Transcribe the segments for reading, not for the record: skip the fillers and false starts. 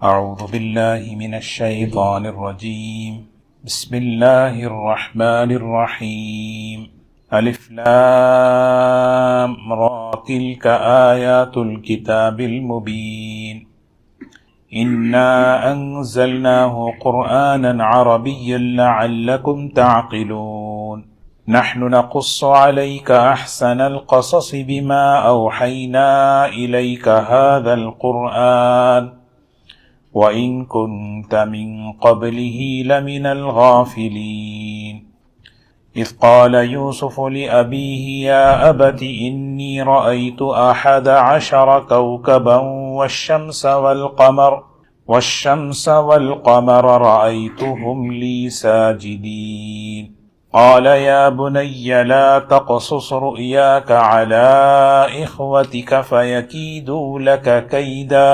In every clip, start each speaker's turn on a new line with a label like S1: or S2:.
S1: أعوذ بالله من الشيطان الرجيم. بسم الله الرحمن الرحيم. ألف لام را تلك آيات الكتاب المبين. إنا أنزلناه قرآنا عربيا لعلكم تعقلون. نحن نقص عليك أحسن القصص بما أوحينا إليك هذا القرآن وَإِن كُنتَ مِن قَبْلِهِ لَمِنَ الْغَافِلِينَ. إِذْ قَالَ يُوسُفُ لِأَبِيهِ يَا أَبَتِ إِنِّي رَأَيْتُ 11 كَوْكَبًا وَالشَّمْسَ وَالْقَمَرَ رَأَيْتُهُمْ لِي سَاجِدِينَ. قَالَ يَا بُنَيَّ لَا تَقْصُصْ رُؤْيَاكَ عَلَى إِخْوَتِكَ فَيَكِيدُوا لَكَ كَيْدًا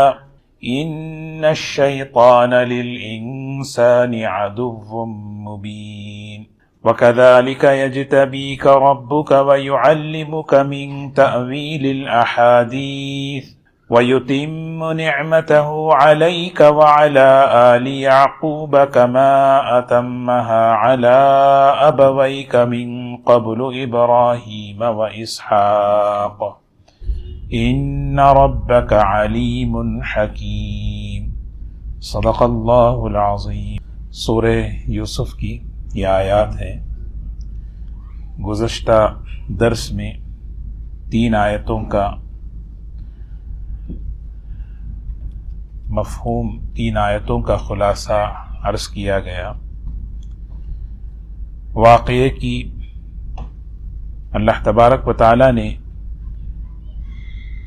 S1: إِنَّ الشَّيْطَانَ لِلْإِنسَانِ عَدُوٌّ مُّبِينٌ. وَكَذَلِكَ يَجْتَبِيكَ رَبُّكَ وَيُعَلِّمُكَ مِن تَأْوِيلِ الْأَحَادِيثِ وَيُتِمُّ نِعْمَتَهُ عَلَيْكَ وَعَلَى آلِ يَعْقُوبَ كَمَا أَتَمَّهَا عَلَى أَبَوَيْكَ مِن قَبْلُ إِبْرَاهِيمَ وَإِسْحَاقَ ان ربک علیم حکیم. صدق اللہ العظیم. سورہ یوسف کی یہ آیات ہیں. گزشتہ درس میں 3 آیتوں کا مفہوم، 3 آیتوں کا خلاصہ عرض کیا گیا. واقعے کی اللہ تبارک و تعالی نے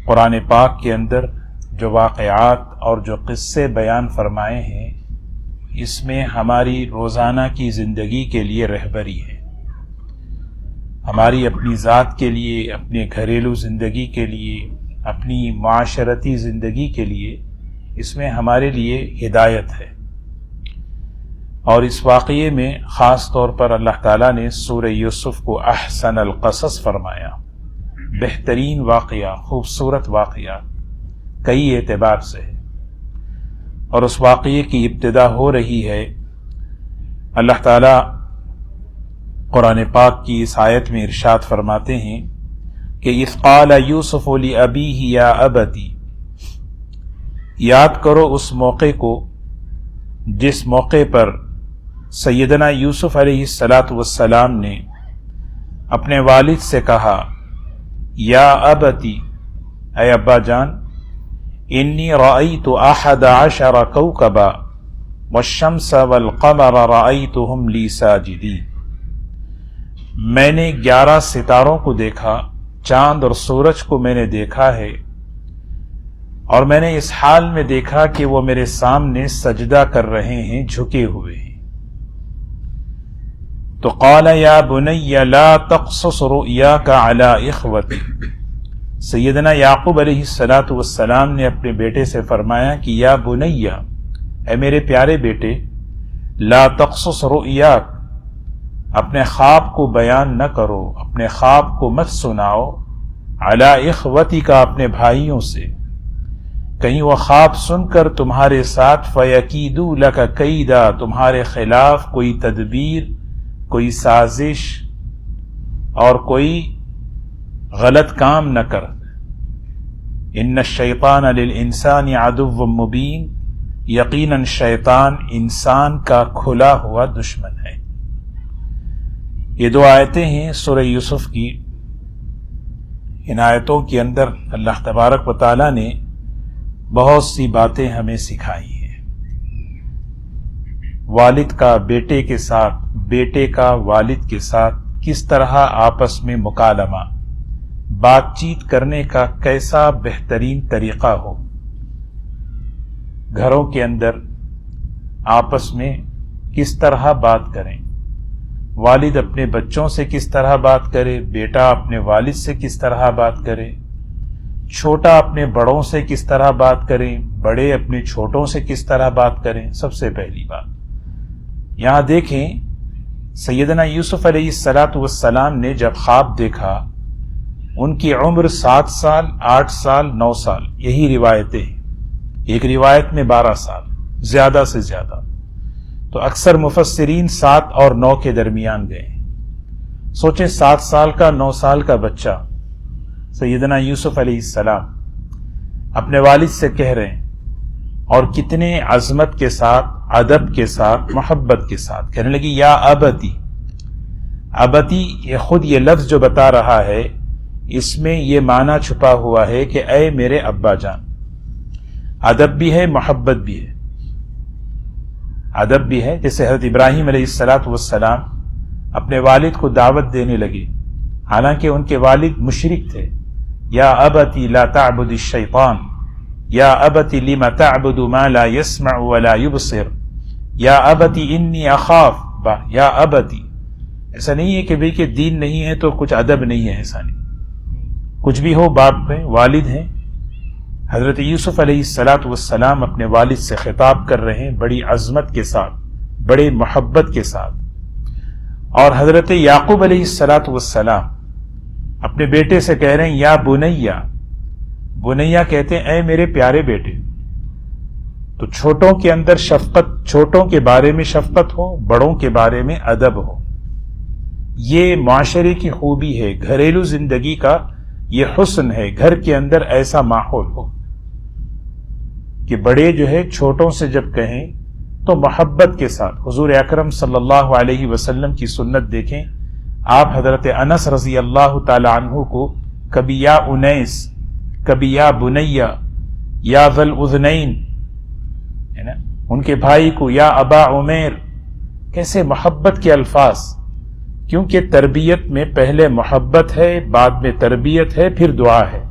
S1: قرآن پاک کے اندر جو واقعات اور جو قصے بیان فرمائے ہیں، اس میں ہماری روزانہ کی زندگی کے لیے رہبری ہے. ہماری اپنی ذات کے لیے، اپنے گھریلو زندگی کے لیے، اپنی معاشرتی زندگی کے لیے اس میں ہمارے لیے ہدایت ہے. اور اس واقعے میں خاص طور پر اللہ تعالیٰ نے سورہ یوسف کو احسن القصص فرمایا. بہترین واقعہ، خوبصورت واقعہ کئی اعتبار سے ہے. اور اس واقعے کی ابتدا ہو رہی ہے. اللہ تعالیٰ قرآن پاک کی اس آیت میں ارشاد فرماتے ہیں کہ اذ قال یوسف لأبیہ یا ابتی. یاد کرو اس موقع کو جس موقع پر سیدنا یوسف علیہ السلام نے اپنے والد سے کہا، یا ابتی، اے ابا جان، انی رأیت 11 کوکبا والشمس والقمر رأیتہم لی ساجدین. میں نے 11 ستاروں کو دیکھا، چاند اور سورج کو میں نے دیکھا ہے، اور میں نے اس حال میں دیکھا کہ وہ میرے سامنے سجدہ کر رہے ہیں، جھکے ہوئے ہیں. تو قال یا بنی لا تقصص رؤیاک علی اخوتی. سیدنا یعقوب علیہ السلام نے اپنے بیٹے سے فرمایا کہ یا بنی، اے میرے پیارے بیٹے، لا تقصص رؤیاک، اپنے خواب کو بیان نہ کرو، اپنے خواب کو مت سناؤ، علی اخوتی کا، اپنے بھائیوں سے. کہیں وہ خواب سن کر تمہارے ساتھ فیکیدوا لک کیدا، تمہارے خلاف کوئی تدبیر، کوئی سازش اور کوئی غلط کام نہ کر. ان الشیطان للانسان عدو مبین، یقیناً شیطان انسان کا کھلا ہوا دشمن ہے. یہ 2 آیتیں ہیں سورہ یوسف کی. ان آیتوں کے اندر اللہ تبارک و تعالی نے بہت سی باتیں ہمیں سکھائی ہیں. والد کا بیٹے کے ساتھ، بیٹے کا والد کے ساتھ کس طرح آپس میں مکالمہ، بات چیت کرنے کا کیسا بہترین طریقہ ہو. گھروں کے اندر آپس میں کس طرح بات کریں، والد اپنے بچوں سے کس طرح بات کرے، بیٹا اپنے والد سے کس طرح بات کرے، چھوٹا اپنے بڑوں سے کس طرح بات کریں، بڑے اپنے چھوٹوں سے کس طرح بات کریں. سب سے پہلی بات یہاں دیکھیں، سیدنا یوسف علیہ السلام نے جب خواب دیکھا، ان کی عمر 7 سال، 8 سال، 9 سال، یہی روایتیں ہیں. ایک روایت میں 12 سال، زیادہ سے زیادہ. تو اکثر مفسرین 7 اور 9 کے درمیان گئے. سوچیں 7 سال کا 9 سال کا بچہ سیدنا یوسف علیہ السلام اپنے والد سے کہہ رہے ہیں، اور کتنے عظمت کے ساتھ، ادب کے ساتھ، محبت کے ساتھ کہنے لگی یا ابتی. ابتی یہ خود یہ لفظ جو بتا رہا ہے اس میں یہ معنی چھپا ہوا ہے کہ اے میرے ابا جان. ادب بھی ہے، محبت بھی ہے. ادب بھی ہے، جیسے حضرت ابراہیم علیہ السلام اپنے والد کو دعوت دینے لگے، حالانکہ ان کے والد مشرک تھے. یا ابتی لا تعبد الشیطان، یا ابتی لما تعبد ما لا يسمع ولا يبصر، یا ابتی انی اخاف. یا ابتی، ایسا نہیں ہے کہ بھئی کہ دین نہیں ہے تو کچھ ادب نہیں ہے، ایسا نہیں. کچھ بھی ہو، باپ ہیں، والد ہیں. حضرت یوسف علیہ السلام اپنے والد سے خطاب کر رہے ہیں بڑی عظمت کے ساتھ، بڑے محبت کے ساتھ. اور حضرت یعقوب علیہ السلام اپنے بیٹے سے کہہ رہے ہیں یا بنیا. بنیا کہتے ہیں اے میرے پیارے بیٹے. تو چھوٹوں کے اندر شفقت، چھوٹوں کے بارے میں شفقت ہو، بڑوں کے بارے میں ادب ہو. یہ معاشرے کی خوبی ہے، گھریلو زندگی کا یہ حسن ہے. گھر کے اندر ایسا ماحول ہو کہ بڑے جو ہے چھوٹوں سے جب کہیں تو محبت کے ساتھ. حضور اکرم صلی اللہ علیہ وسلم کی سنت دیکھیں، آپ حضرت انس رضی اللہ تعالی عنہ کو کبھی یا انیس، کبھی یا بنیا، یا ذل اذنین، ہے نا، ان کے بھائی کو یا ابا عمیر. کیسے محبت کے الفاظ، کیونکہ تربیت میں پہلے محبت ہے، بعد میں تربیت ہے، پھر دعا ہے.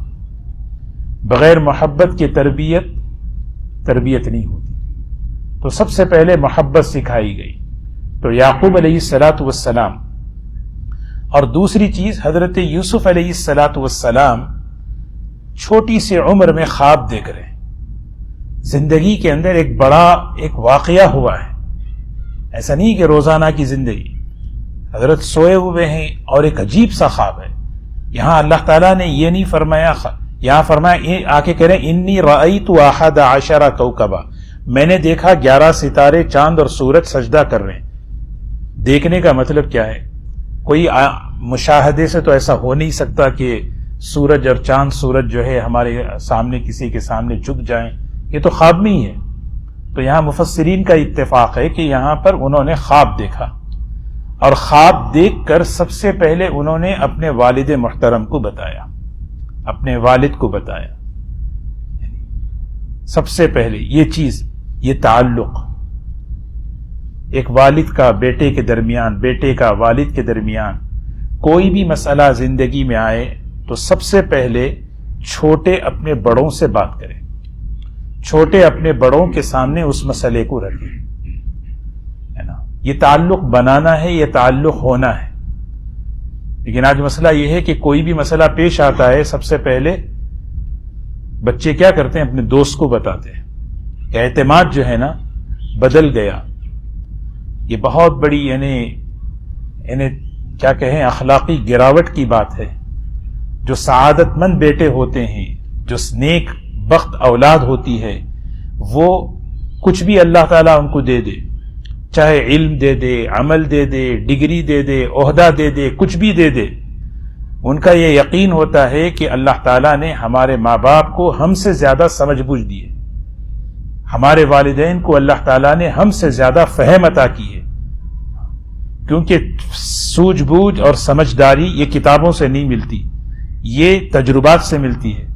S1: بغیر محبت کے تربیت نہیں ہوتی. تو سب سے پہلے محبت سکھائی گئی. تو یعقوب علیہ السلام. اور دوسری چیز حضرت یوسف علیہ السلام چھوٹی سی عمر میں خواب دیکھ رہے ہیں. زندگی کے اندر ایک بڑا ایک واقعہ ہوا ہے، ایسا نہیں کہ روزانہ کی زندگی. حضرت سوئے ہوئے ہیں اور ایک عجیب سا خواب ہے. یہاں اللہ تعالیٰ نے یہ نہیں فرمایا، یہاں فرمایا آ کے کہہ رہے ہیں انی رأیت 11 کوکبا، میں نے دیکھا 11 ستارے، چاند اور سورج سجدہ کر رہے ہیں. دیکھنے کا مطلب کیا ہے؟ کوئی مشاہدے سے تو ایسا ہو نہیں سکتا کہ سورج اور چاند سورج جو ہے ہمارے سامنے کسی کے سامنے جھک جائیں. یہ تو خواب میں ہی ہے. تو یہاں مفسرین کا اتفاق ہے کہ یہاں پر انہوں نے خواب دیکھا، اور خواب دیکھ کر سب سے پہلے انہوں نے اپنے والد محترم کو بتایا، اپنے والد کو بتایا. سب سے پہلے یہ چیز، یہ تعلق ایک والد کا بیٹے کے درمیان، بیٹے کا والد کے درمیان. کوئی بھی مسئلہ زندگی میں آئے تو سب سے پہلے چھوٹے اپنے بڑوں سے بات کریں، چھوٹے اپنے بڑوں کے سامنے اس مسئلے کو رکھیں، ہے نا. یہ تعلق بنانا ہے، یہ تعلق ہونا ہے. لیکن آج مسئلہ یہ ہے کہ کوئی بھی مسئلہ پیش آتا ہے سب سے پہلے بچے کیا کرتے ہیں؟ اپنے دوست کو بتاتے ہیں. اعتماد جو ہے نا بدل گیا. یہ بہت بڑی یعنی کیا کہیں اخلاقی گراوٹ کی بات ہے. جو سعادت مند بیٹے ہوتے ہیں، جو نیک بخت اولاد ہوتی ہے، وہ کچھ بھی اللہ تعالیٰ ان کو دے دے، چاہے علم دے دے، عمل دے دے، ڈگری دے دے، عہدہ دے دے، کچھ بھی دے دے، ان کا یہ یقین ہوتا ہے کہ اللہ تعالیٰ نے ہمارے ماں باپ کو ہم سے زیادہ سمجھ بوجھ دی ہے، ہمارے والدین کو اللہ تعالیٰ نے ہم سے زیادہ فہم عطا کی ہے. کیونکہ سوجھ بوجھ اور سمجھداری یہ کتابوں سے نہیں ملتی، یہ تجربات سے ملتی ہے.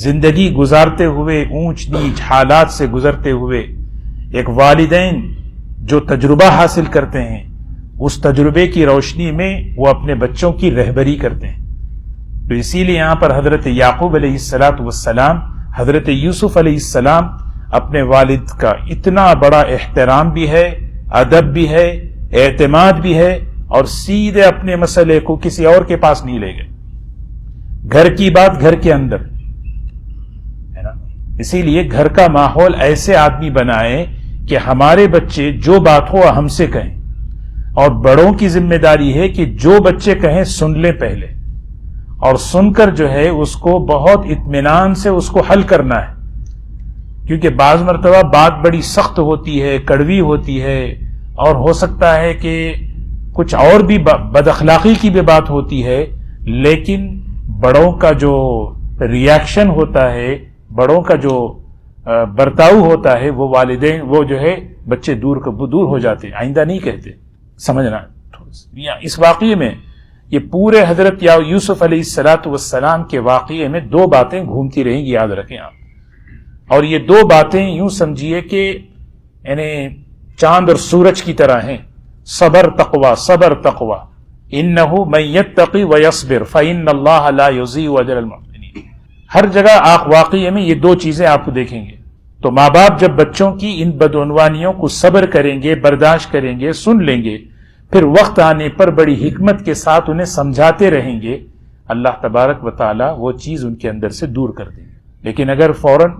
S1: زندگی گزارتے ہوئے، اونچ نیچ حالات سے گزرتے ہوئے، ایک والدین جو تجربہ حاصل کرتے ہیں، اس تجربے کی روشنی میں وہ اپنے بچوں کی رہبری کرتے ہیں. تو اسی لیے یہاں پر حضرت یعقوب علیہ السلام، حضرت یوسف علیہ السلام، اپنے والد کا اتنا بڑا احترام بھی ہے، ادب بھی ہے، اعتماد بھی ہے، اور سیدھے اپنے مسئلے کو کسی اور کے پاس نہیں لے گئے. گھر کی بات گھر کے اندر ہے نا. اسی لیے گھر کا ماحول ایسے آدمی بنائے کہ ہمارے بچے جو بات ہو ہم سے کہیں، اور بڑوں کی ذمہ داری ہے کہ جو بچے کہیں سن لیں پہلے، اور سن کر جو ہے اس کو بہت اطمینان سے اس کو حل کرنا ہے. کیونکہ بعض مرتبہ بات بڑی سخت ہوتی ہے، کڑوی ہوتی ہے، اور ہو سکتا ہے کہ کچھ اور بھی بد اخلاقی کی بھی بات ہوتی ہے، لیکن بڑوں کا جو ریاکشن ہوتا ہے، بڑوں کا جو برتاؤ ہوتا ہے، وہ والدین وہ جو ہے بچے دور ہو جاتے، آئندہ نہیں کہتے. سمجھنا اس واقعے میں یہ پورے حضرت یوسف علیہ السلام کے واقعے میں دو باتیں گھومتی رہیں گی، یاد رکھیں آپ. اور یہ دو باتیں یوں سمجھیے کہ یعنی چاند اور سورج کی طرح ہیں. صبر تقوی، صبر تقوی. انہ من یتقی ویصبر فإن اللہ لا یضیع اجر المحسنین. ہر جگہ آپ واقعے میں یہ دو چیزیں آپ کو دیکھیں گے. تو ماں باپ جب بچوں کی ان بدعنوانیوں کو صبر کریں گے، برداشت کریں گے، سن لیں گے، پھر وقت آنے پر بڑی حکمت کے ساتھ انہیں سمجھاتے رہیں گے، اللہ تبارک و تعالی وہ چیز ان کے اندر سے دور کر دیں گے. لیکن اگر فوراً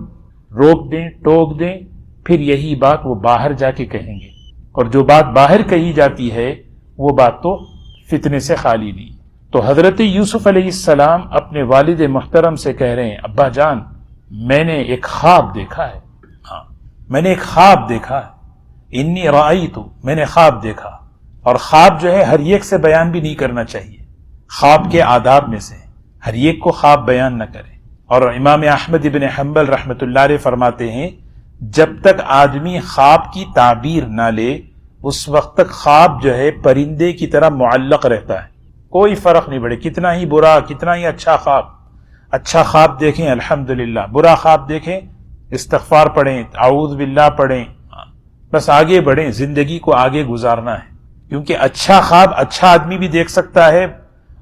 S1: روک دیں، ٹوک دیں، پھر یہی بات وہ باہر جا کے کہیں گے. اور جو بات باہر کہی جاتی ہے وہ بات تو فتنے سے خالی نہیں. تو حضرت یوسف علیہ السلام اپنے والد محترم سے کہہ رہے ہیں، ابا جان میں نے ایک خواب دیکھا ہے. ہاں میں نے ایک خواب دیکھا ہے. انی رأیت، میں نے خواب دیکھا. اور خواب جو ہے ہر ایک سے بیان بھی نہیں کرنا چاہیے. خواب کے آداب میں سے ہر ایک کو خواب بیان نہ کرے. اور امام احمد ابن حنبل رحمۃ اللہ علیہ فرماتے ہیں جب تک آدمی خواب کی تعبیر نہ لے اس وقت تک خواب جو ہے پرندے کی طرح معلق رہتا ہے، کوئی فرق نہیں پڑے کتنا ہی برا کتنا ہی اچھا خواب. اچھا خواب دیکھیں الحمدللہ، برا خواب دیکھیں استغفار پڑھیں، اعوذ باللہ پڑھیں، بس آگے بڑھیں. زندگی کو آگے گزارنا ہے، کیونکہ اچھا خواب اچھا آدمی بھی دیکھ سکتا ہے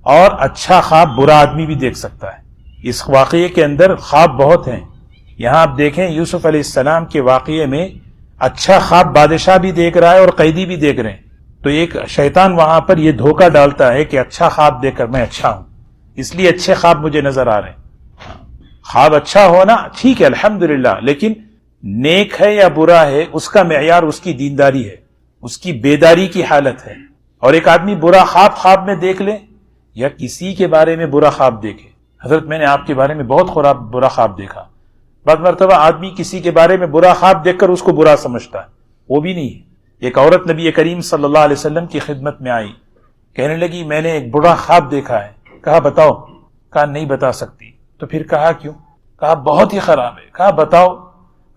S1: اور اچھا خواب برا آدمی بھی دیکھ سکتا ہے. اس واقعے کے اندر خواب بہت ہیں. یہاں آپ دیکھیں یوسف علیہ السلام کے واقعے میں اچھا خواب بادشاہ بھی دیکھ رہا ہے اور قیدی بھی دیکھ رہے ہیں. تو ایک شیطان وہاں پر یہ دھوکہ ڈالتا ہے کہ اچھا خواب دیکھ کر میں اچھا ہوں، اس لیے اچھے خواب مجھے نظر آ رہے ہیں. خواب اچھا ہونا ٹھیک ہے الحمدللہ، لیکن نیک ہے یا برا ہے اس کا معیار اس کی دینداری ہے، اس کی بیداری کی حالت ہے. اور ایک آدمی برا خواب میں دیکھ لے یا کسی کے بارے میں برا خواب دیکھے. حضرت میں نے آپ کے بارے میں بہت برا خواب دیکھا. بعض مرتبہ آدمی کسی کے بارے میں برا خواب دیکھ کر اس کو برا سمجھتا ہے، وہ بھی نہیں ہے. ایک عورت نبی کریم صلی اللہ علیہ وسلم کی خدمت میں آئی، کہنے لگی میں نے ایک برا خواب دیکھا ہے. کہا بتاؤ؟ کہا نہیں بتا سکتی. تو پھر کہا کیوں؟ کہا بہت ہی خراب ہے. کہا بتاؤ؟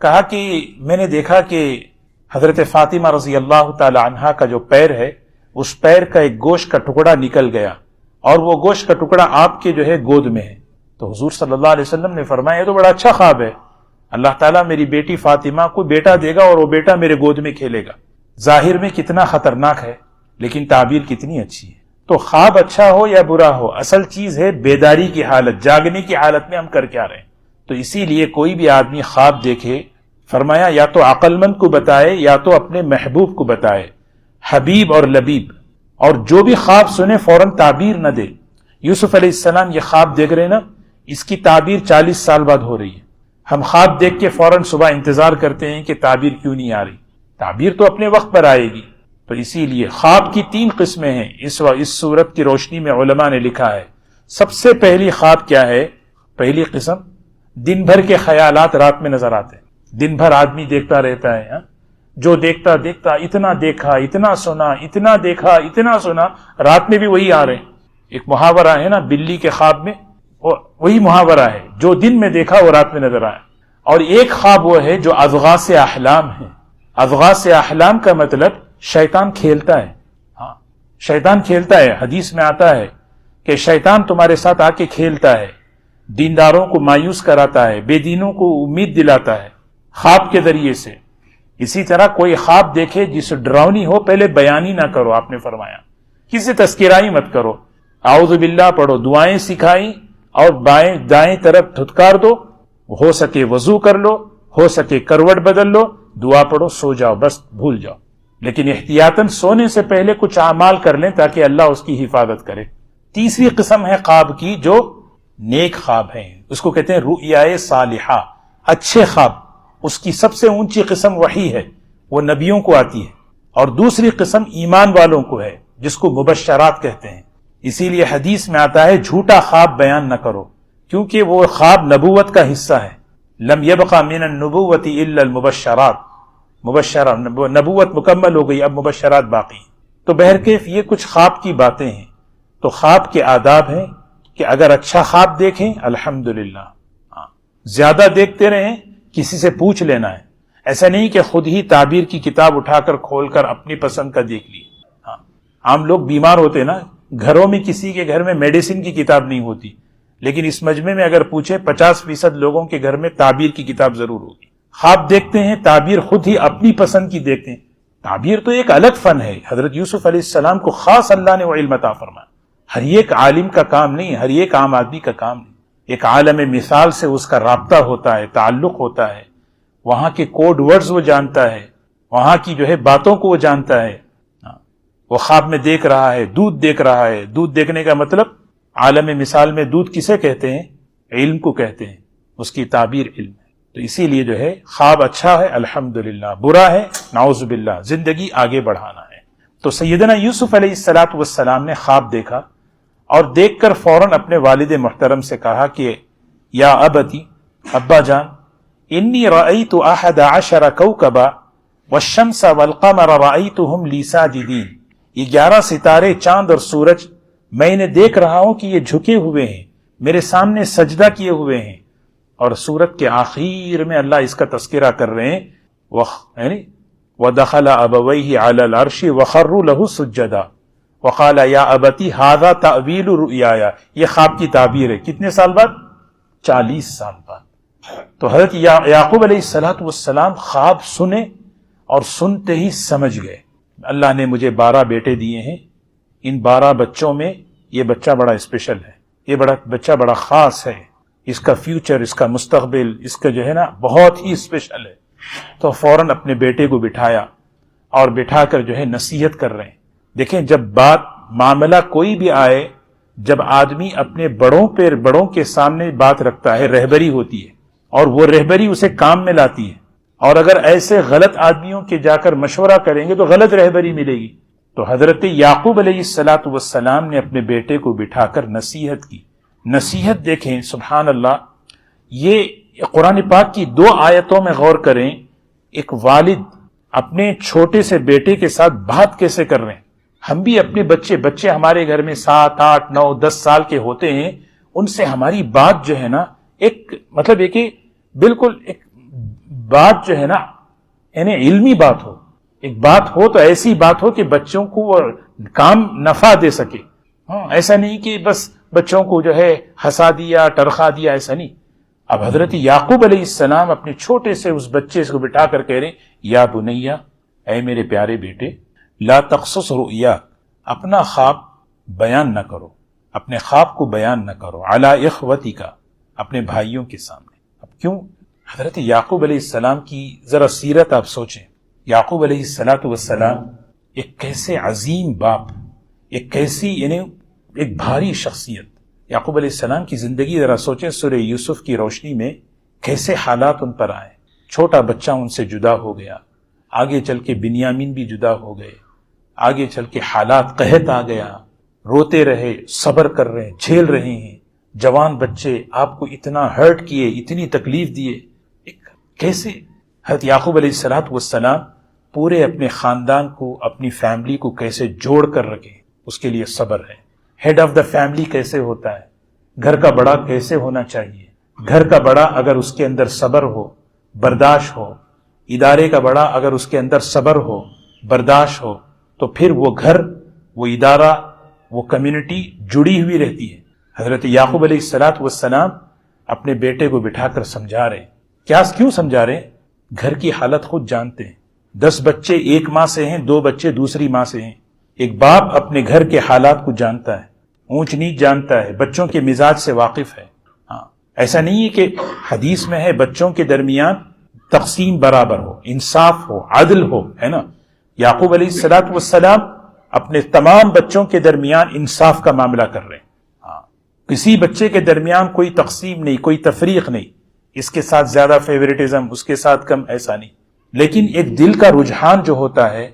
S1: کہا کہ میں نے دیکھا کہ حضرت فاطمہ رضی اللہ تعالی عنہا کا جو پیر ہے اس پیر کا ایک گوشت کا ٹکڑا نکل گیا اور وہ گوشت کا ٹکڑا آپ کے جو ہے گود میں ہے. تو حضور صلی اللہ علیہ وسلم نے فرمایا یہ تو بڑا اچھا خواب ہے، اللہ تعالیٰ میری بیٹی فاطمہ کو بیٹا دے گا اور وہ بیٹا میرے گود میں کھیلے گا. ظاہر میں کتنا خطرناک ہے لیکن تعبیر کتنی اچھی ہے. تو خواب اچھا ہو یا برا ہو، اصل چیز ہے بیداری کی حالت، جاگنے کی حالت میں ہم کر کیا رہے ہیں. تو اسی لیے کوئی بھی آدمی خواب دیکھے، فرمایا یا تو عقل مند کو بتائے یا تو اپنے محبوب کو بتائے، حبیب اور لبیب. اور جو بھی خواب سنے فوراً تعبیر نہ دے. یوسف علیہ السلام یہ خواب دیکھ رہے نا، اس کی تعبیر 40 سال بعد ہو رہی ہے. ہم خواب دیکھ کے فوراً صبح انتظار کرتے ہیں کہ تعبیر کیوں نہیں آ رہی. تعبیر تو اپنے وقت پر آئے گی. تو اسی لیے خواب کی 3 قسمیں ہیں. اس صورت کی روشنی میں علماء نے لکھا ہے سب سے پہلی خواب کیا ہے؟ پہلی قسم دن بھر کے خیالات رات میں نظر آتے ہیں. دن بھر آدمی دیکھتا رہتا ہے، جو دیکھتا اتنا دیکھا، اتنا سنا، اتنا دیکھا، اتنا سنا، رات میں بھی وہی آ رہے ہیں. ایک محاورہ ہے نا بلی کے خواب میں، وہی محاورہ ہے، جو دن میں دیکھا وہ رات میں نظر آیا. اور ایک خواب وہ ہے جو اضغاث احلام ہے. اضغاث احلام کا مطلب شیطان کھیلتا ہے. ہاں شیطان کھیلتا ہے. حدیث میں آتا ہے کہ شیطان تمہارے ساتھ آ کے کھیلتا ہے، دینداروں کو مایوس کراتا ہے، بے دینوں کو امید دلاتا ہے خواب کے ذریعے سے. اسی طرح کوئی خواب دیکھے جس ڈراؤنی ہو پہلے بیانی نہ کرو، آپ نے فرمایا کسی تذکرائی مت کرو، اعوذ باللہ پڑھو، دعائیں سکھائی اور بائیں دائیں طرف دھتکار دو، ہو سکے وضو کر لو، ہو سکے کروٹ بدل لو، دعا پڑھو، سو جاؤ، بس بھول جاؤ. لیکن احتیاطاً سونے سے پہلے کچھ اعمال کر لیں تاکہ اللہ اس کی حفاظت کرے. تیسری قسم ہے خواب کی جو نیک خواب ہیں، اس کو کہتے ہیں رؤیائے صالحہ، اچھے خواب. اس کی سب سے اونچی قسم وحی ہے، وہ نبیوں کو آتی ہے. اور دوسری قسم ایمان والوں کو ہے جس کو مبشرات کہتے ہیں. اسی لیے حدیث میں آتا ہے جھوٹا خواب بیان نہ کرو، کیونکہ وہ خواب نبوت کا حصہ ہے. لم يبقى من النبوة الا المبشرات، نبوت مکمل ہو گئی، اب مبشرات باقی۔ تو بہرکیف یہ کچھ خواب کی باتیں ہیں۔ تو خواب کے آداب ہیں کہ اگر اچھا خواب دیکھیں الحمدللہ، زیادہ دیکھتے رہیں، کسی سے پوچھ لینا ہے، ایسا نہیں کہ خود ہی تعبیر کی کتاب اٹھا کر کھول کر اپنی پسند کا دیکھ لی۔ عام لوگ بیمار ہوتے نا، گھروں میں کسی کے گھر میں میڈیسن کی کتاب نہیں ہوتی، لیکن اس مجمع میں اگر پوچھے 50% لوگوں کے گھر میں تعبیر کی کتاب ضرور ہوگی۔ خواب دیکھتے ہیں، تعبیر خود ہی اپنی پسند کی دیکھتے ہیں۔ تعبیر تو ایک الگ فن ہے، حضرت یوسف علیہ السلام کو خاص اللہ نے وہ علم عطا فرمایا۔ ہر ایک عالم کا کام نہیں، ہر ایک عام آدمی کا کام نہیں۔ ایک عالم مثال سے اس کا رابطہ ہوتا ہے، تعلق ہوتا ہے، وہاں کے کوڈ ورڈز وہ جانتا ہے، وہاں کی جو ہے باتوں کو وہ جانتا ہے۔ وہ خواب میں دیکھ رہا ہے، دودھ دیکھ رہا ہے، دودھ دیکھنے کا مطلب عالم مثال میں دودھ کسے کہتے ہیں؟ علم کو کہتے ہیں، اس کی تعبیر علم ہے۔ تو اسی لیے جو ہے خواب اچھا ہے الحمدللہ، برا ہے نعوذ باللہ، زندگی آگے بڑھانا ہے۔ تو سیدنا یوسف علیہ السلام نے خواب دیکھا اور دیکھ کر فوراً اپنے والد محترم سے کہا کہ یا ابتی، ابا جان، انی رأیت 11 کوکبا والشمس والقمر رأیتهم لی ساجدین، یہ 11 ستارے، چاند اور سورج میں انہیں دیکھ رہا ہوں کہ یہ جھکے ہوئے ہیں، میرے سامنے سجدہ کیے ہوئے ہیں۔ اور سورت کے آخر میں اللہ اس کا تذکرہ کر رہے ہیں، یعنی وَدَخَلَ أَبَوَيْهِ عَلَى الْعَرْشِ وَخَرُّوا لَهُ سُجَّدًا وَقَالَ يَا أَبَتِ هَذَا تَأْوِيلُ رُؤْيَايَ، یہ خواب کی تعبیر ہے۔ کتنے سال بعد؟ 40 سال بعد۔ تو حضرت یعقوب علیہ السلام خواب سنے اور سنتے ہی سمجھ گئے، اللہ نے مجھے 12 بیٹے دیے ہیں، ان 12 بچوں میں یہ بچہ بڑا اسپیشل ہے، یہ بچہ بڑا خاص ہے، اس کا فیوچر، اس کا مستقبل، اس کا جو ہے نا بہت ہی اسپیشل ہے۔ تو فوراً اپنے بیٹے کو بٹھایا اور بٹھا کر جو ہے نصیحت کر رہے ہیں۔ دیکھیں جب معاملہ کوئی بھی آئے، جب آدمی اپنے بڑوں کے سامنے بات رکھتا ہے، رہبری ہوتی ہے، اور وہ رہبری اسے کام میں لاتی ہے۔ اور اگر ایسے غلط آدمیوں کے جا کر مشورہ کریں گے تو غلط رہبری ملے گی۔ تو حضرت یعقوب علیہ السلام نے اپنے بیٹے کو بٹھا کر نصیحت کی۔ نصیحت دیکھیں سبحان اللہ، یہ قرآن پاک کی 2 آیتوں میں غور کریں، ایک والد اپنے چھوٹے سے بیٹے کے ساتھ بات کیسے کر رہے ہیں۔ ہم بھی اپنے بچے ہمارے گھر میں 7، 8، 9، 10 سال کے ہوتے ہیں، ان سے ہماری بات جو ہے نا ایک مطلب ہے کہ بالکل ایک بات جو ہے نا یعنی علمی بات ہو، ایک بات ہو تو ایسی بات ہو کہ بچوں کو وہ کام نفع دے سکے۔ ایسا نہیں کہ بس بچوں کو جو ہے ہنسا دیا، ٹرخا دیا، ایسا نہیں۔ اب حضرت یعقوب علیہ السلام اپنے چھوٹے سے اس بچے کو بٹھا کر کہہ رہے ہیں یا بنیا، اے میرے پیارے بیٹے، لا تقصص رؤیا، اپنا خواب بیان نہ کرو، اپنے خواب کو بیان نہ کرو، علی اخوتک، اپنے بھائیوں کے سامنے۔ اب کیوں؟ حضرت یعقوب علیہ السلام کی ذرا سیرت آپ سوچیں۔ یعقوب علیہ السلام ایک کیسے عظیم باپ، ایک کیسی یعنی ایک بھاری شخصیت۔ یعقوب علیہ السلام کی زندگی ذرا سوچیں، سورہ یوسف کی روشنی میں کیسے حالات ان پر آئے۔ چھوٹا بچہ ان سے جدا ہو گیا، آگے چل کے بنیامین بھی جدا ہو گئے، آگے چل کے حالات قحط آ گیا، روتے رہے، صبر کر رہے ہیں، جھیل رہے ہیں۔ جوان بچے آپ کو اتنا ہرٹ کیے، اتنی تکلیف دیے، کیسے حضرت یعقوب علیہ السلام پورے اپنے خاندان کو، اپنی فیملی کو کیسے جوڑ کر رکھے، اس کے لیے صبر ہے۔ ہیڈ آف دا فیملی کیسے ہوتا ہے، گھر کا بڑا کیسے ہونا چاہیے۔ گھر کا بڑا اگر اس کے اندر صبر ہو، برداشت ہو، ادارے کا بڑا اگر اس کے اندر صبر ہو، برداشت ہو، تو پھر وہ گھر، وہ ادارہ، وہ کمیونٹی جڑی ہوئی رہتی ہے۔ حضرت یعقوب علیہ السلام اپنے بیٹے کو بٹھا کر سمجھا رہے ہیں۔ کیوں سمجھا رہے ہیں؟ گھر کی حالت خود جانتے ہیں۔ 10 بچے ایک ماں سے ہیں، 2 بچے دوسری ماں سے ہیں۔ ایک باپ اپنے گھر کے حالات کو جانتا ہے، اونچ نیچ جانتا ہے، بچوں کے مزاج سے واقف ہے۔ ایسا نہیں ہے کہ حدیث میں ہے بچوں کے درمیان تقسیم برابر ہو، انصاف ہو، عدل ہو، ہے نا۔ یعقوب علیہ السلام اپنے تمام بچوں کے درمیان انصاف کا معاملہ کر رہے ہیں۔ کسی بچے کے درمیان کوئی تقسیم نہیں، کوئی تفریق نہیں، اس کے ساتھ زیادہ فیوریٹزم، اس کے ساتھ کم، ایسا نہیں۔ لیکن ایک دل کا رجحان جو ہوتا ہے،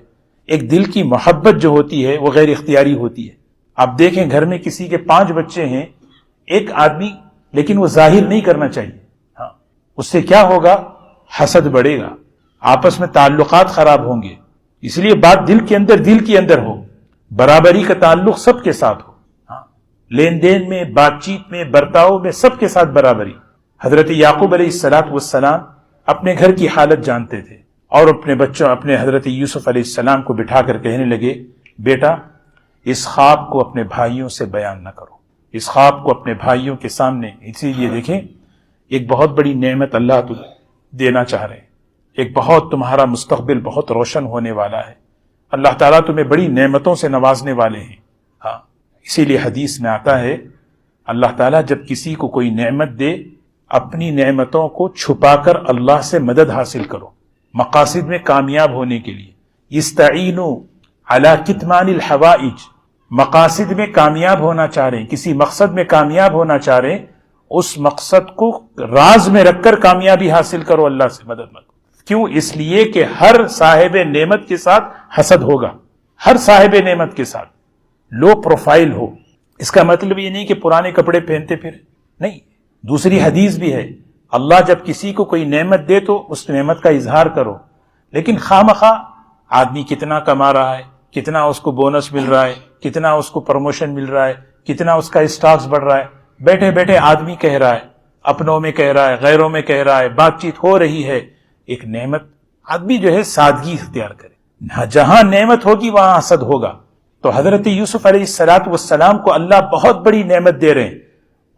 S1: ایک دل کی محبت جو ہوتی ہے، وہ غیر اختیاری ہوتی ہے۔ آپ دیکھیں گھر میں کسی کے 5 بچے ہیں، ایک آدمی، لیکن وہ ظاہر نہیں کرنا چاہیے۔ اس سے کیا ہوگا؟ حسد بڑھے گا، آپس میں تعلقات خراب ہوں گے. اس لیے بات دل کے اندر ہو، برابری کا تعلق سب کے ساتھ ہو. لین دین میں، بات چیت میں، برتاؤ میں سب کے ساتھ برابری. حضرت یعقوب علیہ السلام اپنے گھر کی حالت جانتے تھے اور اپنے حضرت یوسف علیہ السلام کو بٹھا کر کہنے لگے، بیٹا اس خواب کو اپنے بھائیوں سے بیان نہ کرو، اس خواب کو اپنے بھائیوں کے سامنے. اسی لیے دیکھیں ایک بہت بڑی نعمت اللہ تمہیں دینا چاہ رہے ہیں، ایک بہت تمہارا مستقبل بہت روشن ہونے والا ہے. اللہ تعالیٰ تمہیں بڑی نعمتوں سے نوازنے والے ہیں. ہاں، اسی لیے حدیث میں آتا ہے اللہ تعالیٰ جب کسی کو کوئی نعمت دے، اپنی نعمتوں کو چھپا کر اللہ سے مدد حاصل کرو مقاصد میں کامیاب ہونے کے لیے. استعینوا علی کتمان الحوائج، مقاصد میں کامیاب ہونا چاہ رہے ہیں، کسی مقصد میں کامیاب ہونا چاہ رہے ہیں، اس مقصد کو راز میں رکھ کر کامیابی حاصل کرو، اللہ سے مدد مانگو. کیوں؟ اس لیے کہ ہر صاحب نعمت کے ساتھ حسد ہوگا، ہر صاحب نعمت کے ساتھ. لو پروفائل ہو، اس کا مطلب یہ نہیں کہ پرانے کپڑے پہنتے پھرے، نہیں. دوسری حدیث بھی ہے، اللہ جب کسی کو کوئی نعمت دے تو اس نعمت کا اظہار کرو، لیکن خواہ آدمی کتنا کما رہا ہے، کتنا اس کو بونس مل رہا ہے، کتنا اس کو پروموشن مل رہا ہے، کتنا اس کا اسٹاکس بڑھ رہا ہے، بیٹھے بیٹھے آدمی کہہ رہا ہے، اپنوں میں کہہ رہا ہے، غیروں میں کہہ رہا ہے، بات چیت ہو رہی ہے. ایک نعمت آدمی جو ہے سادگی اختیار کرے، جہاں نعمت ہوگی وہاں حسد ہوگا. تو حضرت یوسف علیہ السلام کو اللہ بہت بڑی نعمت دے رہے ہیں،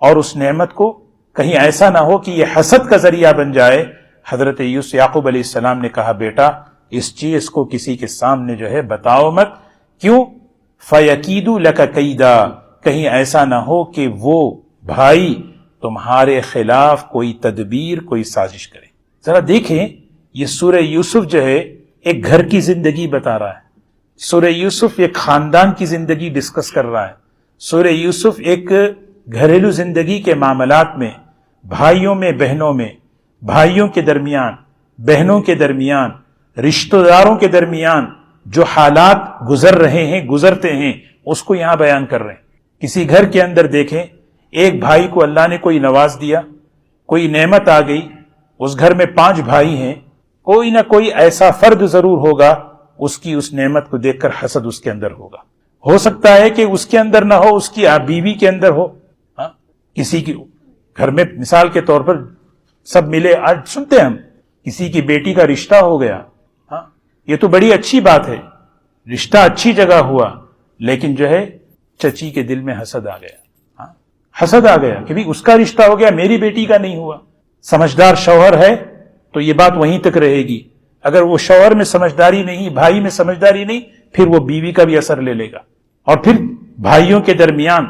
S1: اور اس نعمت کو کہیں ایسا نہ ہو کہ یہ حسد کا ذریعہ بن جائے. حضرت یعقوب علیہ السلام نے کہا، بیٹا اس چیز کو کسی کے سامنے جو ہے بتاؤ مت. کیوں؟ فَيَكِيدُ لَكَ كَيْدًا، کہیں ایسا نہ ہو کہ وہ بھائی تمہارے خلاف کوئی تدبیر، کوئی سازش کرے. ذرا دیکھیں یہ سورہ یوسف جو ہے ایک گھر کی زندگی بتا رہا ہے. سورہ یوسف ایک خاندان کی زندگی ڈسکس کر رہا ہے. سورہ یوسف ایک گھریلو زندگی کے معاملات میں، بھائیوں میں، بہنوں میں، بھائیوں کے درمیان، بہنوں کے درمیان، رشتہ داروں کے درمیان جو حالات گزر رہے ہیں، گزرتے ہیں، اس کو یہاں بیان کر رہے ہیں. کسی گھر کے اندر دیکھیں ایک بھائی کو اللہ نے کوئی نواز دیا، کوئی نعمت آ گئی. اس گھر میں 5 بھائی ہیں، کوئی نہ کوئی ایسا فرد ضرور ہوگا اس کی اس نعمت کو دیکھ کر حسد اس کے اندر ہوگا. ہو سکتا ہے کہ اس کے اندر نہ ہو، اس کی بیوی کے اندر ہو. کسی کی گھر میں مثال کے طور پر سب ملے، آج سنتے ہیں ہم کسی کی بیٹی کا رشتہ ہو گیا. یہ تو بڑی اچھی بات ہے، رشتہ اچھی جگہ ہوا، لیکن جو ہے چچی کے دل میں حسد آ گیا. حسد آ گیا کہ بھی اس کا رشتہ ہو گیا، میری بیٹی کا نہیں ہوا. سمجھدار شوہر ہے تو یہ بات وہیں تک رہے گی. اگر وہ شوہر میں سمجھداری نہیں، بھائی میں سمجھداری نہیں، پھر وہ بیوی کا بھی اثر لے لے گا. اور پھر بھائیوں کے درمیان،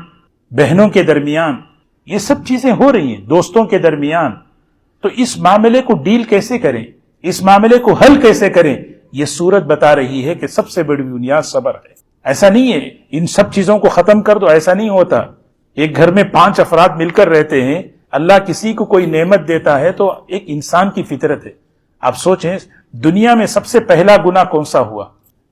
S1: بہنوں کے درمیان یہ سب چیزیں ہو رہی ہیں، دوستوں کے درمیان. تو اس معاملے کو ڈیل کیسے کریں، اس معاملے کو حل کیسے کریں، یہ سورت بتا رہی ہے کہ سب سے بڑی بنیاد صبر ہے. ایسا نہیں ہے ان سب چیزوں کو ختم کر دو، ایسا نہیں ہوتا. ایک گھر میں 5 افراد مل کر رہتے ہیں، اللہ کسی کو کوئی نعمت دیتا ہے تو ایک انسان کی فطرت ہے. آپ سوچیں دنیا میں سب سے پہلا گناہ کون سا ہوا؟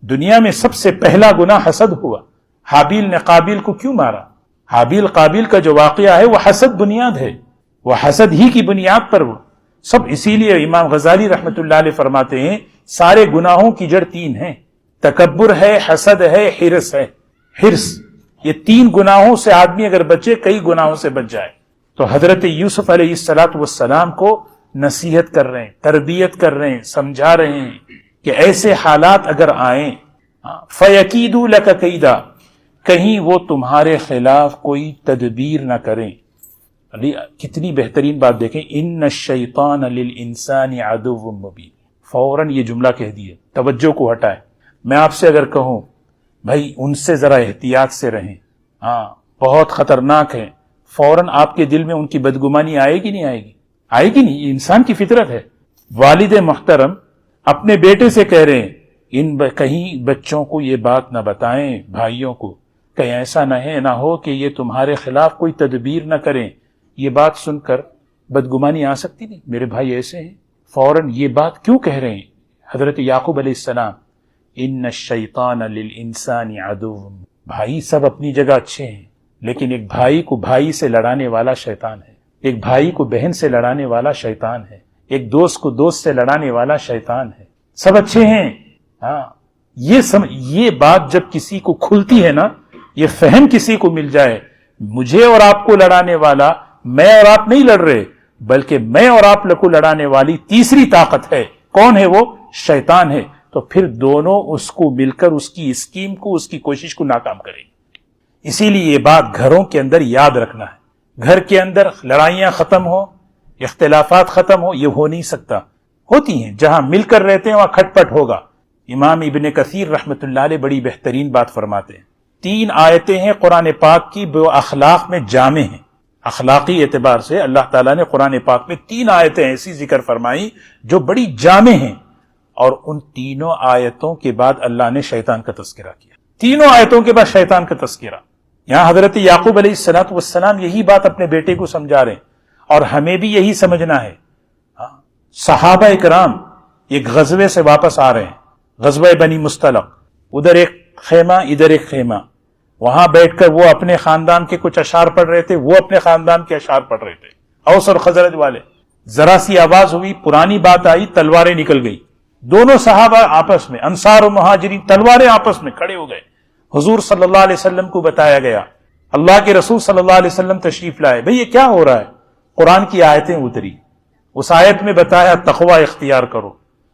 S1: دنیا میں سب سے پہلا گناہ حسد ہوا. حابیل نے قابیل کو کیوں مارا؟ حابیل قابیل کا جو واقعہ ہے وہ حسد بنیاد ہے، وہ حسد ہی کی بنیاد پر وہ سب. اسی لیے امام غزالی رحمت اللہ علیہ فرماتے ہیں سارے گناہوں کی جڑ 3 ہیں، تکبر ہے، حسد ہے، حرص ہے. حرص، یہ 3 گناہوں سے آدمی اگر بچے کئی گناہوں سے بچ جائے. تو حضرت یوسف علیہ السلام کو نصیحت کر رہے ہیں، تربیت کر رہے ہیں، سمجھا رہے ہیں کہ ایسے حالات اگر آئیں فَيَكِيدُ لَكَ كَيْدًا، کہیں وہ تمہارے خلاف کوئی تدبیر نہ کریں. کتنی بہترین بات دیکھیں، ان الشیطان للانسان عدو مبین. فوراً یہ جملہ کہہ دیے، توجہ کو ہٹائے. میں آپ سے اگر کہوں بھائی ان سے ذرا احتیاط سے رہیں، بہت خطرناک ہے، فوراً آپ کے دل میں ان کی بدگمانی آئے گی نہیں آئے گی؟ آئے گی نہیں، یہ انسان کی فطرت ہے. والد محترم اپنے بیٹے سے کہہ رہے ہیں کہیں بچوں کو یہ بات نہ بتائیں، بھائیوں کو، کہیں ایسا نہ ہو کہ یہ تمہارے خلاف کوئی تدبیر نہ کریں. یہ بات سن کر بدگمانی آ سکتی نہیں، میرے بھائی ایسے ہیں. فوراً یہ بات کیوں کہہ رہے ہیں حضرت یعقوب علیہ السلام؟ ان الشیطان للانسان عدو. بھائی سب اپنی جگہ اچھے ہیں، لیکن ایک بھائی کو بھائی سے لڑانے والا شیطان ہے. ایک بھائی کو بہن سے لڑانے والا شیطان ہے، ایک دوست کو دوست سے لڑانے والا شیطان ہے، سب اچھے ہیں۔ ہاں، یہ بات جب کسی کو کھلتی ہے نا، یہ فہم کسی کو مل جائے، مجھے اور آپ کو لڑانے والا میں اور آپ نہیں لڑ رہے، بلکہ میں اور آپ کو لڑانے والی تیسری طاقت ہے، کون ہے وہ؟ شیطان ہے، تو پھر دونوں اس کو مل کر اس کی اسکیم کو، اس کی کوشش کو ناکام کریں گے۔ اسی لیے یہ بات گھروں کے اندر یاد رکھنا ہے، گھر کے اندر لڑائیاں ختم ہو، اختلافات ختم ہو، یہ ہو نہیں سکتا۔ ہوتی ہیں، جہاں مل کر رہتے ہیں وہاں کھٹ پٹ ہوگا۔ امام ابن کثیر رحمۃ اللہ علیہ بڑی بہترین بات فرماتے ہیں، 3 آیتیں ہیں قرآن پاک کی وہ اخلاق میں جامع ہیں، اخلاقی اعتبار سے اللہ تعالیٰ نے قرآن پاک میں 3 آیتیں ایسی ذکر فرمائی جو بڑی جامع ہیں، اور ان تینوں آیتوں کے بعد اللہ نے شیطان کا تذکرہ کیا، تینوں آیتوں کے بعد شیطان کا تذکرہ۔ یہاں حضرت یعقوب علیہ السلام یہی بات اپنے بیٹے کو سمجھا رہے ہیں، اور ہمیں بھی یہی سمجھنا ہے۔ صحابہ اکرام ایک غزوے سے واپس آ رہے ہیں، غزوہ بنی مستلق، ادھر ایک خیمہ ادھر ایک خیمہ، وہاں بیٹھ کر وہ اپنے خاندان کے کچھ اشعار پڑھ رہے تھے، وہ اپنے خاندان کے اشعار پڑھ رہے تھے، اوس اور خزرج والے۔ ذرا سی آواز ہوئی، پرانی بات آئی، تلواریں نکل گئی، دونوں صحابہ آپس میں، انصار و مہاجرین، تلواریں آپس میں کھڑے ہو گئے۔ حضور صلی اللہ علیہ وسلم کو بتایا گیا، اللہ کے رسول صلی اللہ علیہ وسلم تشریف لائے، بھئی یہ کیا ہو رہا ہے؟ قرآن کی آیتیں اتری، اس آیت میں بتایا تقوی اختیار کرو،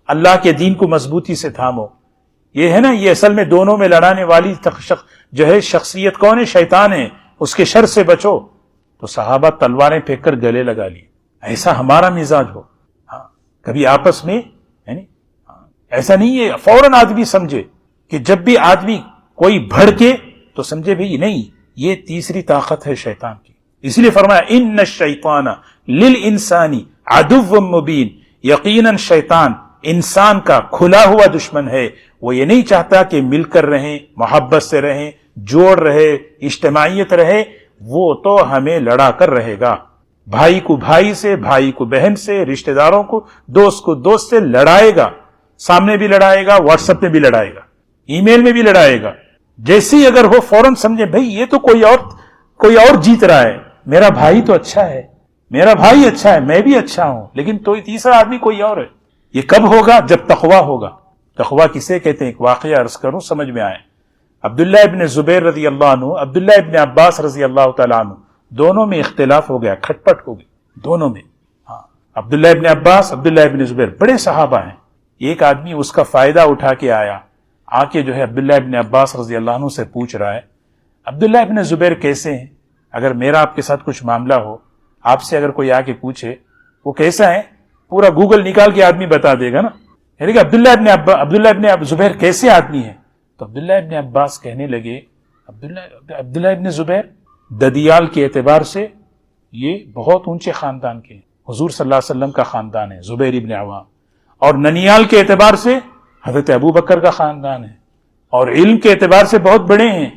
S1: اللہ کے دین کو مضبوطی سے تھامو۔ یہ ہے نا، یہ اصل میں دونوں میں لڑانے والی جو ہے شخصیت کون ہے؟ شیطان ہے، اس کے شر سے بچو۔ تو صحابہ تلواریں پھینک کر گلے لگا لی۔ ایسا ہمارا مزاج ہو، ہاں کبھی آپس میں، یعنی ایسا نہیں ہے، فوراً آدمی سمجھے کہ جب بھی آدمی کوئی بھڑکے تو سمجھے بھی نہیں، یہ تیسری طاقت ہے شیطان کی۔ اس لیے فرمایا ان الشیطان للانسان عدو مبین، یقیناً شیطان انسان کا کھلا ہوا دشمن ہے، وہ یہ نہیں چاہتا کہ مل کر رہیں، محبت سے رہیں، جوڑ رہے، اجتماعیت رہے، وہ تو ہمیں لڑا کر رہے گا۔ بھائی کو بھائی سے، بھائی کو بہن سے، رشتہ داروں کو دوست سے لڑائے گا، سامنے بھی لڑائے گا، واٹس ایپ میں بھی لڑائے گا، ای میل میں بھی لڑائے گا۔ جیسے ہی اگر وہ فوراً سمجھے بھئی یہ تو کوئی اور جیت رہا ہے، میرا بھائی تو اچھا ہے، میرا بھائی اچھا ہے، میں بھی اچھا ہوں، لیکن تو تیسرا آدمی کوئی اور ہے۔ یہ کب ہوگا؟ جب تقوی ہوگا۔ تقوی کسے کہتے ہیں؟ ایک واقعہ عرض کروں سمجھ میں آئے۔ عبداللہ ابن زبیر رضی اللہ عنہ، عبداللہ ابن عباس رضی اللہ تعالیٰ عنہ، دونوں میں اختلاف ہو گیا، کھٹ پٹ ہو گئی دونوں میں۔ ہاں، عبداللہ ابن عباس، عبداللہ ابن زبیر بڑے صحابہ ہیں۔ ایک آدمی اس کا فائدہ اٹھا کے آیا، آ کے جو ہے عبداللہ ابن عباس رضی اللہ عنہ سے پوچھ رہا ہے، عبداللہ ابن زبیر کیسے ہیں؟ اگر میرا آپ کے ساتھ کچھ معاملہ ہو، آپ سے اگر کوئی آ کے پوچھے وہ کیسا ہے، پورا گوگل نکال کے آدمی بتا دے گا نا، یعنی کہ عبداللہ ابن زبیر کیسے آدمی ہے؟ تو عبداللہ ابن عباس کہنے لگے، عبداللہ ابن زبیر ددیال کے اعتبار سے یہ بہت اونچے خاندان کے ہیں، حضور صلی اللہ علیہ وسلم کا خاندان ہے زبیر ابن عوام، اور ننیال کے اعتبار سے حضرت ابو بکر کا خاندان ہے، اور علم کے اعتبار سے بہت بڑے ہیں۔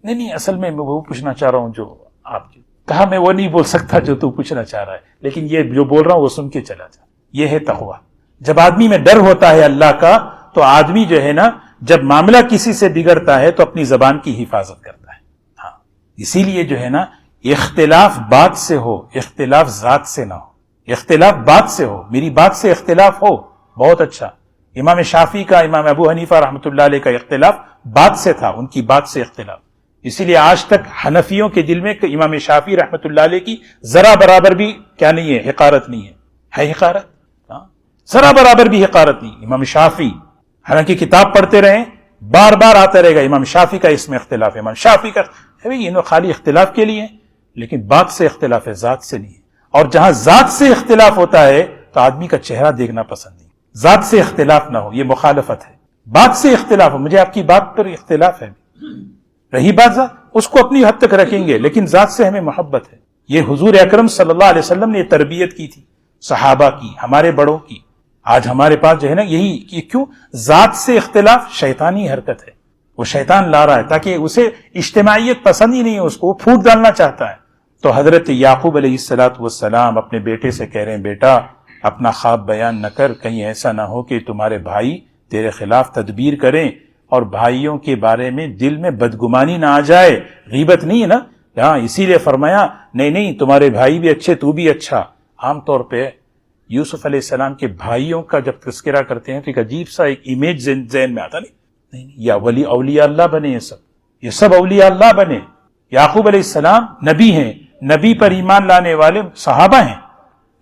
S1: نہیں اصل میں وہ پوچھنا چاہ رہا ہوں جو آپ کی کہا، میں وہ نہیں بول سکتا جو تو پوچھنا چاہ رہا ہے، لیکن یہ جو بول رہا ہوں وہ سن کے چلا جا۔ یہ ہے تقوی۔ جب آدمی میں ڈر ہوتا ہے اللہ کا، تو آدمی جو ہے نا، جب معاملہ کسی سے بگڑتا ہے تو اپنی زبان کی حفاظت کرتا ہے۔ ہاں، اسی لیے جو ہے نا، اختلاف بات سے ہو، اختلاف ذات سے نہ ہو۔ اختلاف بات سے ہو، میری بات سے اختلاف ہو، بہت اچھا۔ امام شافعی کا، امام ابو حنیفہ رحمۃ اللہ علیہ کا اختلاف بات سے تھا، ان کی بات سے اختلاف۔ اسی لیے آج تک حنفیوں کے دل میں امام شافعی رحمۃ اللہ علیہ کی ذرا برابر بھی کیا نہیں ہے، حقارت نہیں ہے حقارت، ذرا برابر بھی حقارت نہیں۔ امام شافعی، حالانکہ کتاب پڑھتے رہیں، بار بار آتا رہے گا امام شافعی کا اس میں اختلاف ہے، امام شافعی کا یہ خالی اختلاف کے لیے، لیکن بات سے اختلاف ہے، ذات سے نہیں ہے۔ اور جہاں ذات سے اختلاف ہوتا ہے تو آدمی کا چہرہ دیکھنا پسند نہیں۔ ذات سے اختلاف نہ ہو، یہ مخالفت ہے۔ بات سے اختلاف ہو، مجھے آپ کی بات پر اختلاف ہے، رہی بات ذات، اس کو اپنی حد تک رکھیں گے، لیکن ذات سے ہمیں محبت ہے۔ یہ حضور اکرم صلی اللہ علیہ وسلم نے تربیت کی تھی، صحابہ کی، ہمارے بڑوں کی۔ آج ہمارے پاس جو ہے نا یہی، کیوں؟ ذات سے اختلاف شیطانی حرکت ہے، وہ شیطان لا رہا ہے تاکہ اسے اجتماعیت پسند ہی نہیں ہے، اس کو وہ پھوٹ ڈالنا چاہتا ہے۔ تو حضرت یعقوب علیہ السلام اپنے بیٹے سے کہہ رہے ہیں، بیٹا اپنا خواب بیان نہ کر، کہیں ایسا نہ ہو کہ تمہارے بھائی تیرے خلاف تدبیر کریں اور بھائیوں کے بارے میں دل میں بدگمانی نہ آ جائے۔ غیبت نہیں ہے نا، ہاں اسی لیے فرمایا نہیں تمہارے بھائی بھی اچھے، تو بھی اچھا۔ عام طور پہ یوسف علیہ السلام کے بھائیوں کا جب تذکرہ کرتے ہیں تو ایک عجیب سا ایک امیج ذہن میں آتا، نہیں یا ولی اولیاء اللہ بنے، یہ سب اولیاء اللہ بنے۔ یعقوب علیہ السلام نبی ہیں، نبی پر ایمان لانے والے صحابہ ہیں،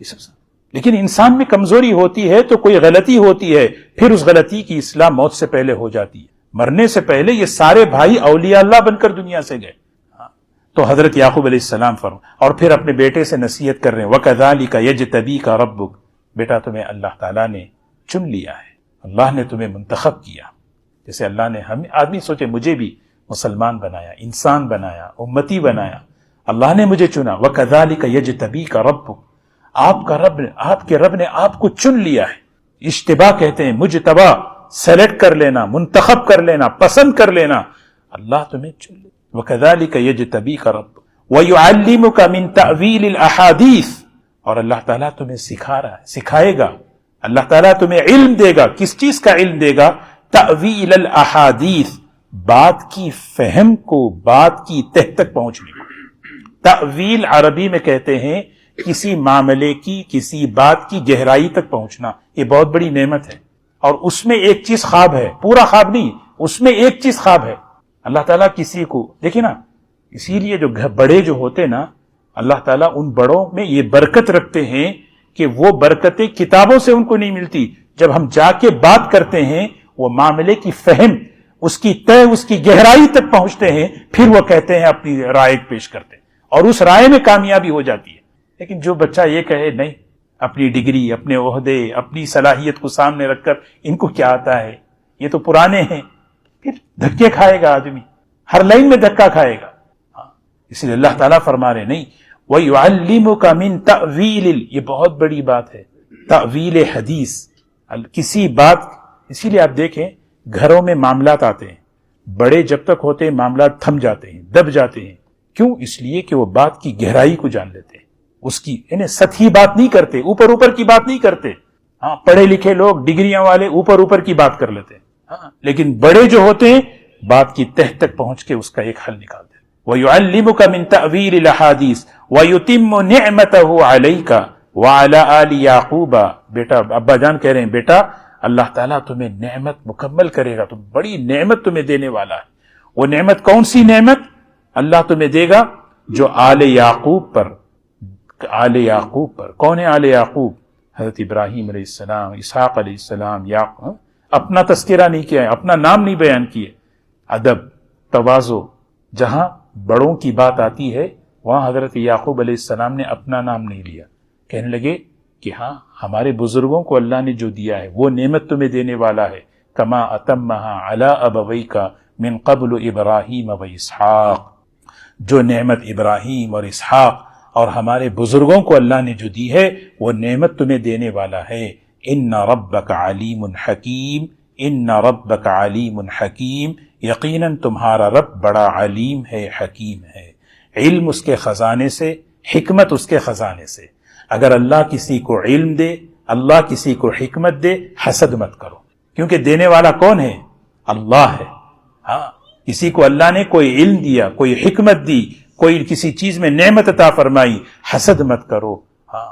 S1: یہ سب۔ لیکن انسان میں کمزوری ہوتی ہے تو کوئی غلطی ہوتی ہے، پھر اس غلطی کی اصلاح موت سے پہلے ہو جاتی ہے۔ مرنے سے پہلے یہ سارے بھائی اولیاء اللہ بن کر دنیا سے گئے۔ تو حضرت یعقوب علیہ السلام اور پھر اپنے بیٹے سے نصیحت کر رہے ہیں، وَكَذَلِكَ يَجْتَبِيكَ رَبُّكَ، بیٹا تمہیں اللہ تعالیٰ نے چن لیا ہے، اللہ نے تمہیں منتخب کیا۔ جیسے اللہ نے ہمیں، آدمی سوچے مجھے بھی مسلمان بنایا، انسان بنایا، امتی بنایا، اللہ نے مجھے چنا۔ وَكَذَلِكَ يَجْتَبِيكَ رَبُّكَ، آپ کے رب نے آپ کو چن لیا ہے۔ اجتبا کہتے ہیں مجتبا، سلیکٹ کر لینا، منتخب کر لینا، پسند کر لینا، اللہ تمہیں چن لیا۔ وَكَذَلِكَ يَجْتَبِيكَ رَبُّكَ وَيُعَلِّمُكَ مِن تَأْوِيلِ الْأَحَادِيثِ، اور اللہ تعالیٰ تمہیں سکھا رہا ہے، سکھائے گا، اللہ تعالیٰ تمہیں علم دے گا۔ کس چیز کا علم دے گا؟ تأویل الاحادیث، بات کی فہم کو، بات کی تہ تک پہنچنے کو۔ تأویل عربی میں کہتے ہیں کسی معاملے کی، کسی بات کی گہرائی تک پہنچنا، یہ بہت بڑی نعمت ہے۔ اور اس میں ایک چیز خواب ہے، پورا خواب نہیں، اس میں ایک چیز خواب ہے۔ اللہ تعالیٰ کسی کو، دیکھیں نا، اسی لیے جو بڑے جو ہوتے نا، اللہ تعالیٰ ان بڑوں میں یہ برکت رکھتے ہیں کہ وہ برکتیں کتابوں سے ان کو نہیں ملتی۔ جب ہم جا کے بات کرتے ہیں، وہ معاملے کی فہم، اس کی تہ، اس کی گہرائی تک پہنچتے ہیں، پھر وہ کہتے ہیں، اپنی رائے پیش کرتے ہیں، اور اس رائے میں کامیابی ہو جاتی ہے۔ لیکن جو بچہ یہ کہے نہیں، اپنی ڈگری، اپنے عہدے، اپنی صلاحیت کو سامنے رکھ کر ان کو کیا آتا ہے، یہ تو پرانے ہیں، پھر دھکے کھائے گا آدمی، ہر لائن میں دھکا کھائے گا۔ اس لیے اللہ تعالیٰ فرما رہے نہیں، وَيُعَلِّمُكَ مِن تَأْوِيلِ، یہ بہت بڑی بات ہے، تأویل حدیث، کسی بات۔ اسی لیے آپ دیکھیں گھروں میں معاملات آتے ہیں، بڑے جب تک ہوتے ہیں معاملات تھم جاتے ہیں، دب جاتے ہیں۔ کیوں؟ اس لیے کہ وہ بات کی گہرائی کو جان لیتے ہیں، اس کی یعنی سطحی بات نہیں کرتے، اوپر کی بات نہیں کرتے۔ ہاں پڑھے لکھے لوگ، ڈگریاں والے اوپر کی بات کر لیتے ہیں، ہاں، لیکن بڑے جو ہوتے ہیں بات کی تہ تک پہنچ کے اس کا ایک حل نکالتے ہیں۔ وَيُعَلِّمُكَ مِن تَأْوِيلِ الْأَحَادِيثِ وَيُتِمُّ نِعْمَتَهُ عَلَيْكَ وَعَلَىٰ آلِ يَعْقُوبَ، بیٹا، ابا جان کہہ رہے ہیں بیٹا، اللہ تعالیٰ تمہیں نعمت مکمل کرے گا، تم بڑی نعمت تمہیں دینے والا ہے۔ وہ نعمت کون سی نعمت اللہ تمہیں دے گا؟ جو آل یعقوب پر، آل یعقوب پر۔ کون ہے آل یعقوب؟ حضرت ابراہیم علیہ السلام، اسحاق علیہ السلام، یعقوب۔ اپنا تذکرہ نہیں کیا ہے، اپنا نام نہیں بیان کیے۔ ادب، تواضع، جہاں بڑوں کی بات آتی ہے وہاں حضرت یعقوب علیہ السلام نے اپنا نام نہیں لیا، کہنے لگے کہ ہاں ہمارے بزرگوں کو اللہ نے جو دیا ہے وہ نعمت تمہیں دینے والا ہے، کما اتمہا علی ابویک من قبل ابراہیم و اسحاق، جو نعمت ابراہیم اور اسحاق اور ہمارے بزرگوں کو اللہ نے جو دی ہے وہ نعمت تمہیں دینے والا ہے۔ ان ربک علیم حکیم، ان ربک علیم حکیم، یقیناً تمہارا رب بڑا علیم ہے، حکیم ہے۔ علم اس کے خزانے سے، حکمت اس کے خزانے سے۔ اگر اللہ کسی کو علم دے، اللہ کسی کو حکمت دے، حسد مت کرو، کیونکہ دینے والا کون ہے؟ اللہ ہے۔ ہاں، کسی کو اللہ نے کوئی علم دیا، کوئی حکمت دی، کوئی کسی چیز میں نعمت عطا فرمائی، حسد مت کرو۔ ہاں،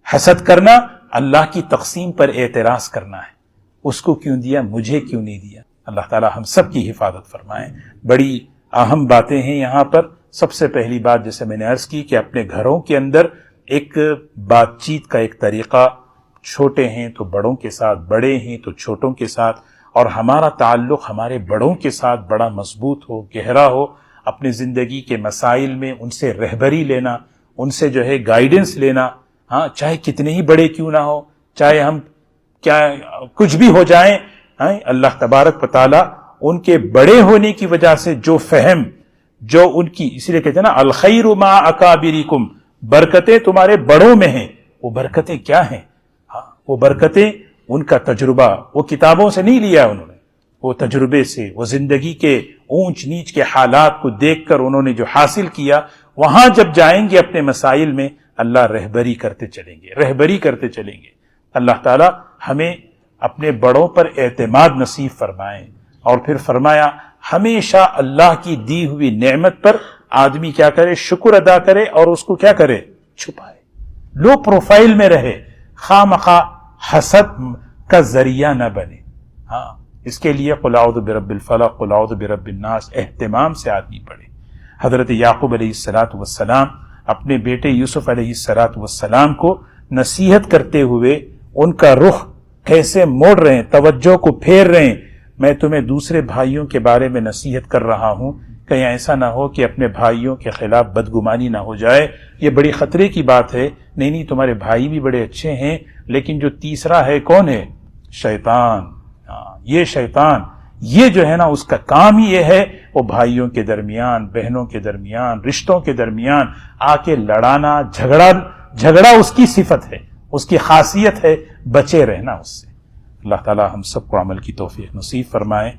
S1: حسد کرنا اللہ کی تقسیم پر اعتراض کرنا ہے، اس کو کیوں دیا، مجھے کیوں نہیں دیا۔ اللہ تعالی ہم سب کی حفاظت فرمائے۔ بڑی اہم باتیں ہیں یہاں پر۔ سب سے پہلی بات جیسے میں نے عرض کی کہ اپنے گھروں کے اندر ایک بات چیت کا ایک طریقہ، چھوٹے ہیں تو بڑوں کے ساتھ، بڑے ہیں تو چھوٹوں کے ساتھ، اور ہمارا تعلق ہمارے بڑوں کے ساتھ بڑا مضبوط ہو، گہرا ہو۔ اپنی زندگی کے مسائل میں ان سے رہبری لینا، ان سے جو ہے گائیڈنس لینا، ہاں، چاہے کتنے ہی بڑے کیوں نہ ہو، چاہے ہم کیا کچھ بھی ہو جائیں، اللہ تبارک و تعالی ان کے بڑے ہونے کی وجہ سے جو فہم، جو ان کی، اسی لیے کہتے ہیں نا الخیر مع اکابرکم، برکتیں تمہارے بڑوں میں ہیں۔ وہ برکتیں کیا ہیں؟ ہاں، وہ برکتیں ان کا تجربہ، وہ کتابوں سے نہیں لیا انہوں نے، وہ تجربے سے، وہ زندگی کے اونچ نیچ کے حالات کو دیکھ کر انہوں نے جو حاصل کیا، وہاں جب جائیں گے اپنے مسائل میں اللہ رہبری کرتے چلیں گے، رہبری کرتے چلیں گے۔ اللہ تعالی ہمیں اپنے بڑوں پر اعتماد نصیب فرمائیں، اور پھر فرمایا ہمیشہ اللہ کی دی ہوئی نعمت پر آدمی کیا کرے، شکر ادا کرے اور اس کو کیا کرے، چھپائے، لو پروفائل میں رہے، خواہ مخواہ حسد کا ذریعہ نہ بنے۔ ہاں، اس کے لیے قل اعوذ برب الفلق، قل اعوذ برب الناس اہتمام سے آدمی پڑھے۔ حضرت یعقوب علیہ السلام اپنے بیٹے یوسف علیہ السلام کو نصیحت کرتے ہوئے ان کا رخ کیسے موڑ رہے ہیں، توجہ کو پھیر رہے ہیں، میں تمہیں دوسرے بھائیوں کے بارے میں نصیحت کر رہا ہوں، کہیں ایسا نہ ہو کہ اپنے بھائیوں کے خلاف بدگمانی نہ ہو جائے، یہ بڑی خطرے کی بات ہے۔ نہیں تمہارے بھائی بھی بڑے اچھے ہیں، لیکن جو تیسرا ہے کون ہے؟ شیطان۔ یہ شیطان، یہ جو ہے نا، اس کا کام ہی یہ ہے، وہ بھائیوں کے درمیان، بہنوں کے درمیان، رشتوں کے درمیان آ کے لڑانا، جھگڑا اس کی صفت ہے، اس کی خاصیت ہے، بچے رہنا اس سے۔ اللہ تعالی ہم سب کو عمل کی توفیق نصیب فرمائے۔